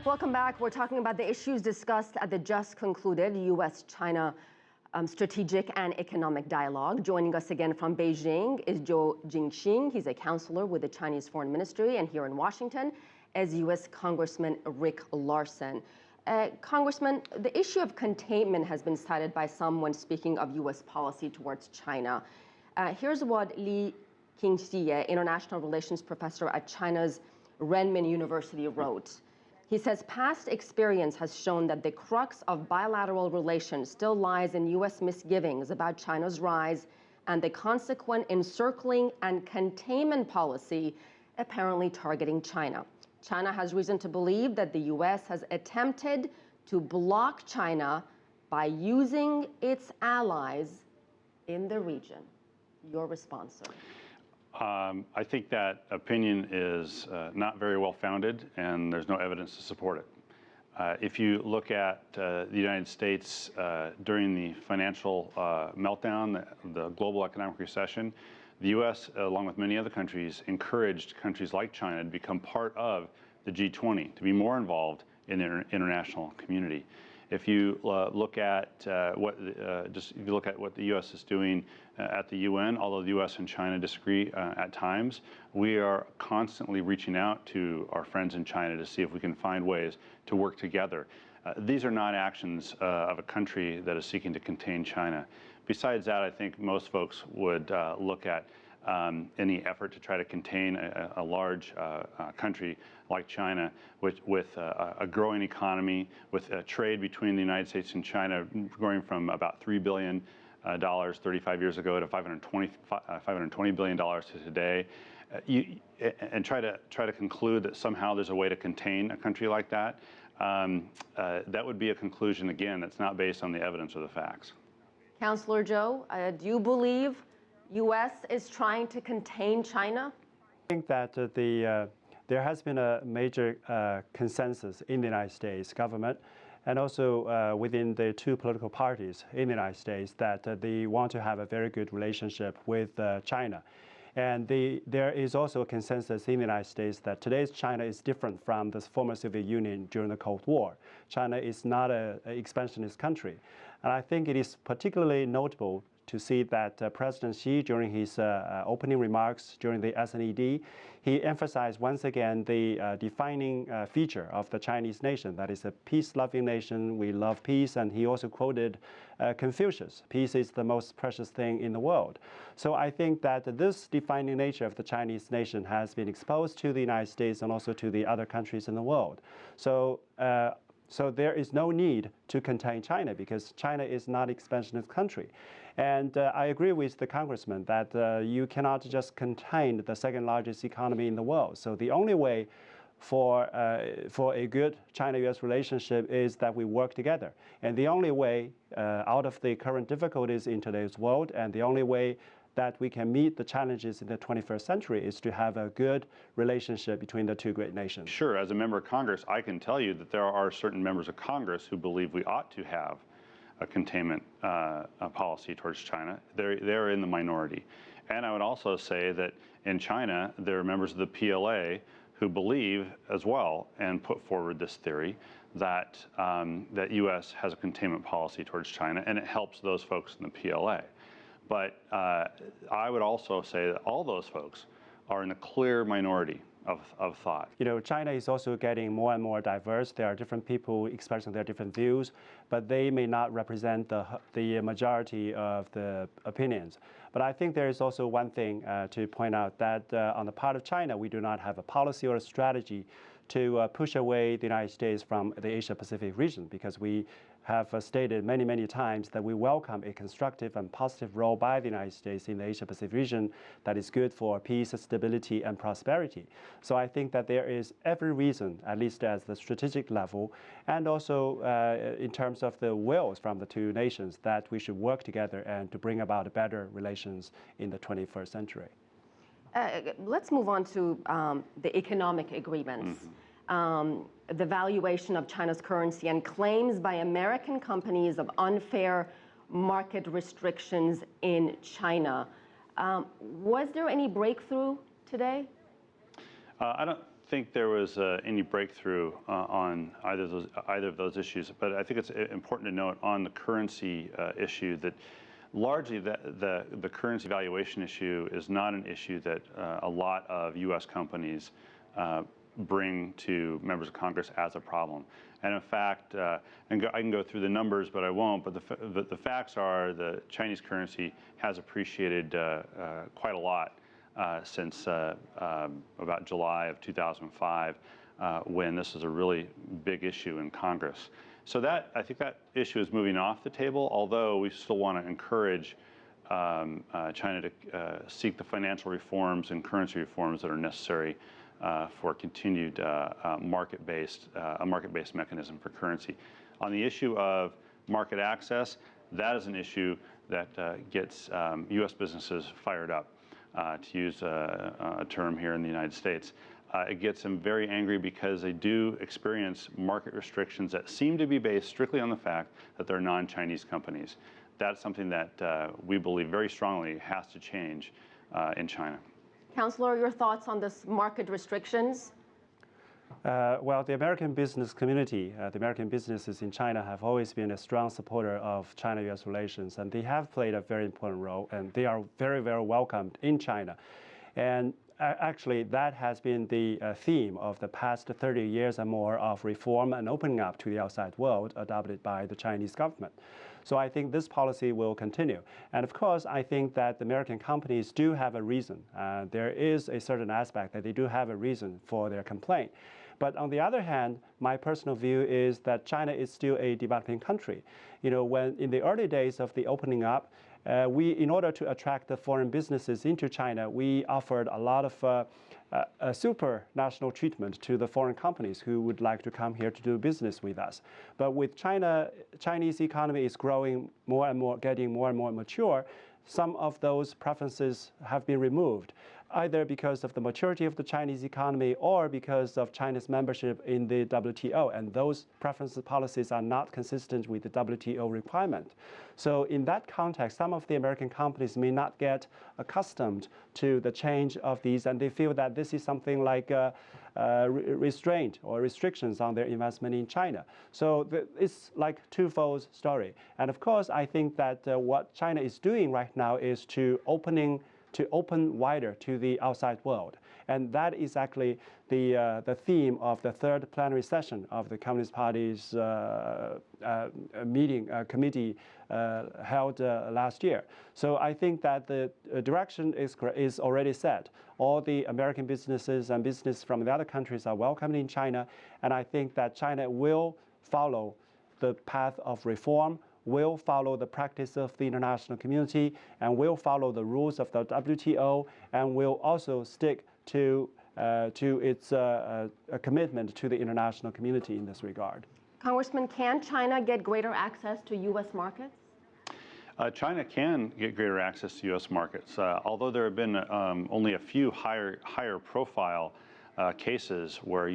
Welcome back. We're talking about the issues discussed at the just concluded U.S.-China strategic and economic dialogue. Joining us again from Beijing is Zhou Jingxing. He's a counselor with the Chinese Foreign Ministry, and here in Washington is U.S. Congressman Rick Larsen. Congressman, the issue of containment has been cited by some when speaking of U.S. policy towards China. Here's what Li Qingxi, international relations professor at China's Renmin University, wrote. He says past experience has shown that the crux of bilateral relations still lies in U.S. misgivings about China's rise and the consequent encircling and containment policy apparently targeting China. China has reason to believe that the U.S. has attempted to block China by using its allies in the region. Your response, sir? I think that opinion is not very well founded, and there's no evidence to support it. If you look at the United States during the financial meltdown, the global economic recession, the U.S., along with many other countries, encouraged countries like China to become part of the G20, to be more involved in the international community. If you look at what the U.S. is doing at the UN, although the U.S. and China disagree at times, we are constantly reaching out to our friends in China to see if we can find ways to work together. These are not actions of a country that is seeking to contain China. Besides that, I think most folks would look at any effort to try to contain a large country like China with a growing economy, with trade between the United States and China growing from about $3 billion 35 years ago to $520 billion to today, and try to conclude that somehow there's a way to contain a country like that. That would be a conclusion, again, that's not based on the evidence or the facts. Councillor Zhou, do you believe U.S. is trying to contain China? I think that there has been a major consensus in the United States government and also within the two political parties in the United States that they want to have a very good relationship with China. And there is also a consensus in the United States that today's China is different from the former Soviet Union during the Cold War. China is not an expansionist country. And I think it is particularly notable to see that President Xi, during his opening remarks during the S&ed, he emphasized once again the defining feature of the Chinese nation, that is a peace-loving nation. We love peace, and he also quoted Confucius, peace is the most precious thing in the world. So I think that this defining nature of the Chinese nation has been exposed to the United States and also to the other countries in the world. So there is no need to contain China because China is not an expansionist country. And I agree with the congressman that you cannot just contain the second largest economy in the world. So the only way for a good China-U.S. relationship is that we work together. And the only way out of the current difficulties in today's world, and the only way that we can meet the challenges in the 21st century is to have a good relationship between the two great nations. Sure, as a member of Congress, I can tell you that there are certain members of Congress who believe we ought to have a containment policy towards China. They're in the minority. And I would also say that in China, there are members of the PLA who believe as well and put forward this theory that that U.S. has a containment policy towards China, and it helps those folks in the PLA. But I would also say that all those folks are in a clear minority of thought. You know, China is also getting more and more diverse. There are different people expressing their different views, but they may not represent the majority of the opinions. But I think there is also one thing to point out, that on the part of China, we do not have a policy or a strategy to push away the United States from the Asia-Pacific region, because we have stated many, many times that we welcome a constructive and positive role by the United States in the Asia-Pacific region that is good for peace, stability, and prosperity. So I think that there is every reason, at least at the strategic level, and also in terms of the wills from the two nations, that we should work together and to bring about better relations in the 21st century. Let's move on to the economic agreements. The valuation of China's currency and claims by American companies of unfair market restrictions in China. Was there any breakthrough today? I don't think there was any breakthrough on either of those issues, but I think it's important to note on the currency issue that largely the currency valuation issue is not an issue that a lot of U.S. companies bring to members of Congress as a problem. And in fact, I can go through the numbers, but I won't, but the facts are the Chinese currency has appreciated quite a lot since about July of 2005, when this was a really big issue in Congress. So I think that issue is moving off the table, although we still want to encourage China to seek the financial reforms and currency reforms that are necessary for continued market-based mechanism for currency. On the issue of market access, that is an issue that gets U.S. businesses fired up, to use a term here in the United States. It gets them very angry because they do experience market restrictions that seem to be based strictly on the fact that they're non-Chinese companies. That's something that we believe very strongly has to change in China. Councillor, your thoughts on this market restrictions? Well, the American business community, the American businesses in China have always been a strong supporter of China-U.S. relations, and they have played a very important role, and they are very, very welcomed in China. And actually, that has been the theme of the past 30 years and more of reform and opening up to the outside world adopted by the Chinese government. So I think this policy will continue. And of course, I think that the American companies do have a reason. There is a certain aspect that they do have a reason for their complaint. But on the other hand, my personal view is that China is still a developing country. You know, when in the early days of the opening up, in order to attract the foreign businesses into China, we offered a lot of supranational treatment to the foreign companies who would like to come here to do business with us. But with Chinese economy is growing more and more, getting more and more mature, some of those preferences have been removed, either because of the maturity of the Chinese economy or because of China's membership in the WTO. And those preferences policies are not consistent with the WTO requirement. So in that context, some of the American companies may not get accustomed to the change of these, and they feel that this is something like restraint or restrictions on their investment in China. So it's like twofold story. And of course, I think that what China is doing right now is to open wider to the outside world. And that is actually the theme of the third plenary session of the Communist Party's committee held last year. So I think that the direction is already set. All the American businesses and business from the other countries are welcomed in China. And I think that China will follow the path of reform, will follow the practice of the international community, and will follow the rules of the WTO, and will also stick to its commitment to the international community in this regard. Congressman, can China get greater access to U.S. markets? China can get greater access to U.S. markets, although there have been only a few higher profile cases where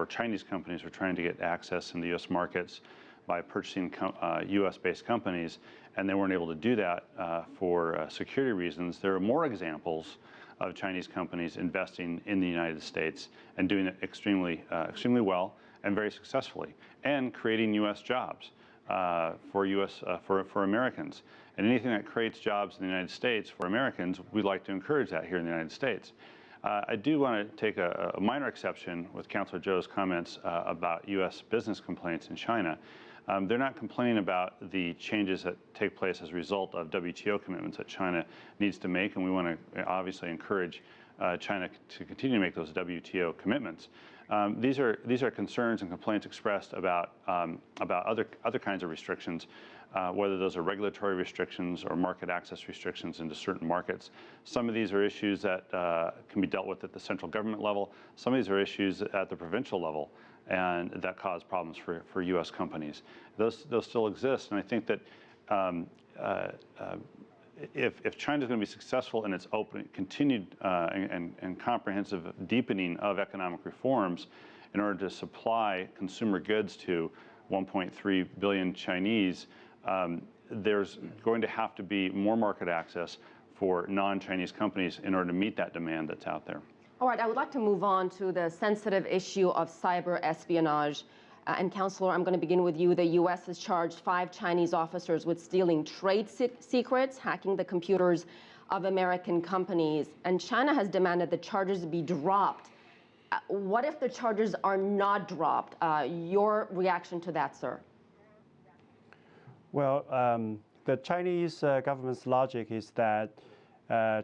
Chinese companies were trying to get access in the U.S. markets by purchasing U.S.-based companies, and they weren't able to do that for security reasons. There are more examples of Chinese companies investing in the United States and doing it extremely well and very successfully, and creating U.S. jobs for Americans. And anything that creates jobs in the United States for Americans, we'd like to encourage that here in the United States. I do want to take a minor exception with Councillor Zhou's comments about U.S. business complaints in China. They're not complaining about the changes that take place as a result of WTO commitments that China needs to make, and we want to obviously encourage China to continue to make those WTO commitments. These are concerns and complaints expressed about other kinds of restrictions, whether those are regulatory restrictions or market access restrictions into certain markets. Some of these are issues that can be dealt with at the central government level. Some of these are issues at the provincial level, and that cause problems for U.S. companies. Those still exist, and I think that if China is going to be successful in its continued and comprehensive deepening of economic reforms in order to supply consumer goods to 1.3 billion Chinese, there's going to have to be more market access for non-Chinese companies in order to meet that demand that's out there. All right, I would like to move on to the sensitive issue of cyber espionage. And Counselor, I'm going to begin with you. The U.S. has charged 5 Chinese officers with stealing trade secrets, hacking the computers of American companies. And China has demanded the charges be dropped. What if the charges are not dropped? Your reaction to that, sir? Well, the Chinese government's logic is that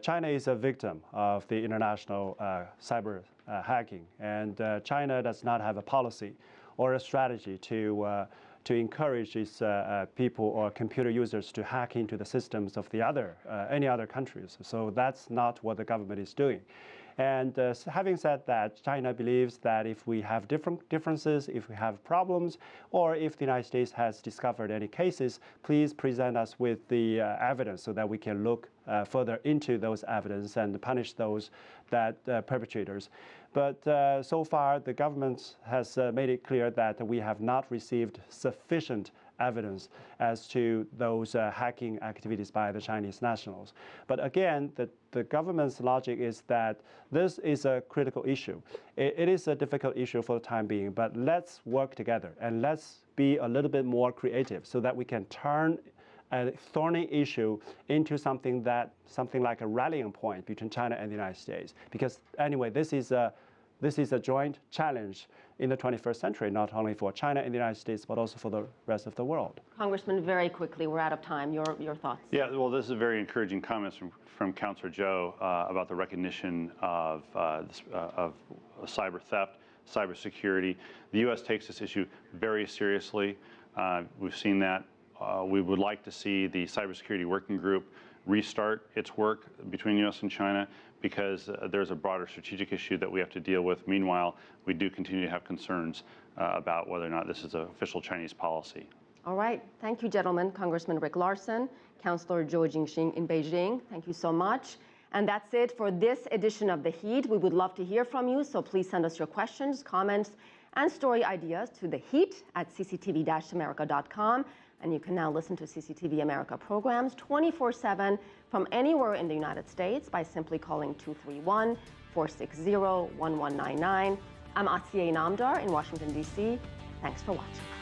China is a victim of the international cyber hacking, and China does not have a policy or a strategy to encourage its people or computer users to hack into the systems of the any other countries. So that's not what the government is doing. And having said that, China believes that if we have differences, if we have problems, or if the United States has discovered any cases, please present us with the evidence so that we can look further into those evidence and punish those perpetrators. But so far, the government has made it clear that we have not received sufficient evidence as to those hacking activities by the Chinese nationals. But again, the government's logic is that this is a critical issue. It is a difficult issue for the time being, but let's work together and let's be a little bit more creative so that we can turn a thorny issue into something like a rallying point between China and the United States. Because anyway, this is a joint challenge in the 21st century, not only for China and the United States, but also for the rest of the world. Congressman, very quickly, we're out of time. Your thoughts? Yeah, well, this is very encouraging comments from Councillor Zhou about the recognition of cyber theft, cybersecurity. The U.S. takes this issue very seriously. We've seen that. We would like to see the cybersecurity working group restart its work between U.S. and China because there's a broader strategic issue that we have to deal with. Meanwhile, we do continue to have concerns about whether or not this is an official Chinese policy. All right. Thank you, gentlemen. Congressman Rick Larsen, Councillor Zhou Jingxing in Beijing. Thank you so much. And that's it for this edition of The Heat. We would love to hear from you, so please send us your questions, comments, and story ideas to theheat@cctv-america.com. And you can now listen to CCTV America programs 24/7 from anywhere in the United States by simply calling 231-460-1199. I'm Asiye Namdar in Washington, D.C. Thanks for watching.